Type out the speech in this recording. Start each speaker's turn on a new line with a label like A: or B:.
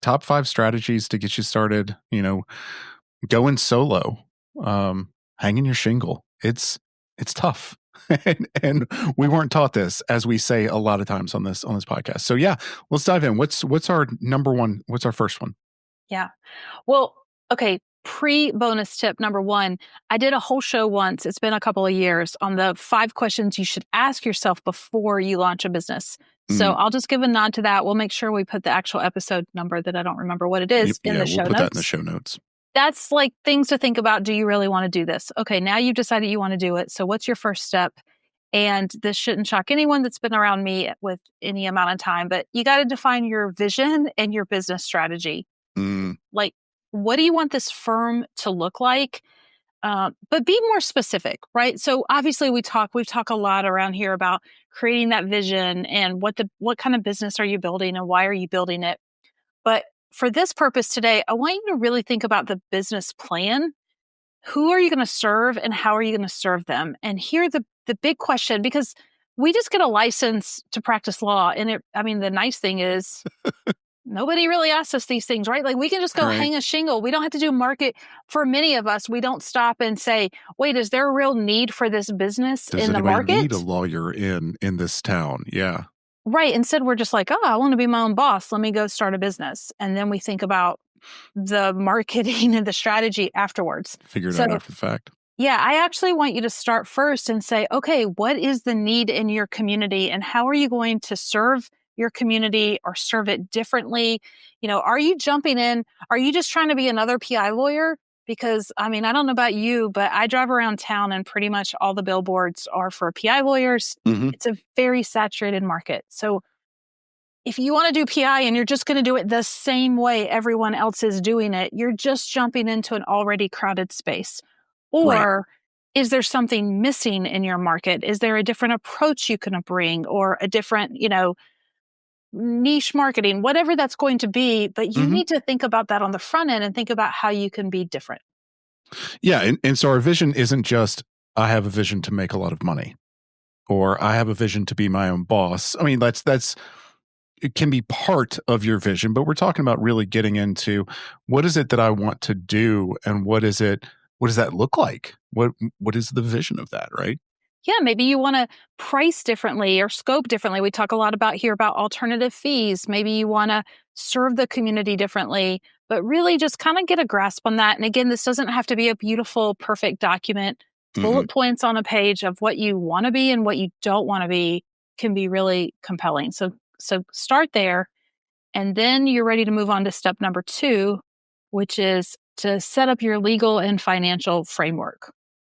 A: top 5 strategies to get you started, going solo, hanging your shingle. It's tough. And we weren't taught this, as we say a lot of times on this podcast. So yeah, let's dive in. What's our number one? What's our first one?
B: Yeah. Well, okay. Pre-bonus tip number 1, I did a whole show once, it's been a couple of years, on the 5 questions you should ask yourself before you launch a business. So I'll just give a nod to that. We'll make sure we put the actual episode number that I don't remember what it is in the show notes.
A: We'll put that in the show notes.
B: That's like things to think about. Do you really want to do this? Okay, now you've decided you want to do it. So what's your first step? And this shouldn't shock anyone that's been around me with any amount of time, but you got to define your vision and your business strategy. Like, what do you want this firm to look like? But be more specific, right? So obviously we've talked a lot around here about creating that vision and what kind of business are you building and why are you building it? But for this purpose today, I want you to really think about the business plan. Who are you going to serve and how are you going to serve them? And here the big question, because we just get a license to practice law. And the nice thing is nobody really asks us these things, right? Like we can just go hang a shingle. We don't have to do market. For many of us, we don't stop and say, wait, is there a real need for this business in the market?
A: Does anybody need a lawyer in this town? Yeah.
B: Right. Instead, we're just like, oh, I want to be my own boss. Let me go start a business. And then we think about the marketing and the strategy afterwards.
A: Figure it out after the fact.
B: Yeah, I actually want you to start first and say, okay, what is the need in your community and how are you going to serve your community or serve it differently? Are you jumping in? Are you just trying to be another PI lawyer? Because, I don't know about you, but I drive around town and pretty much all the billboards are for PI lawyers. Mm-hmm. It's a very saturated market. So if you want to do PI and you're just going to do it the same way everyone else is doing it, you're just jumping into an already crowded space. Or is there something missing in your market? Is there a different approach you can bring or a different, niche marketing, whatever that's going to be? But you need to think about that on the front end and think about how you can be different.
A: Yeah. And so our vision isn't just, I have a vision to make a lot of money or I have a vision to be my own boss. That's it can be part of your vision, but we're talking about really getting into what is it that I want to do and what does that look like? What is the vision of that, right?
B: Yeah, maybe you want to price differently or scope differently. We talk a lot about alternative fees. Maybe you want to serve the community differently, but really just kind of get a grasp on that. And again, this doesn't have to be a beautiful, perfect document. Bullet points on a page of what you want to be and what you don't want to be can be really compelling. So start there, and then you're ready to move on to step number 2, which is to set up your legal and financial framework.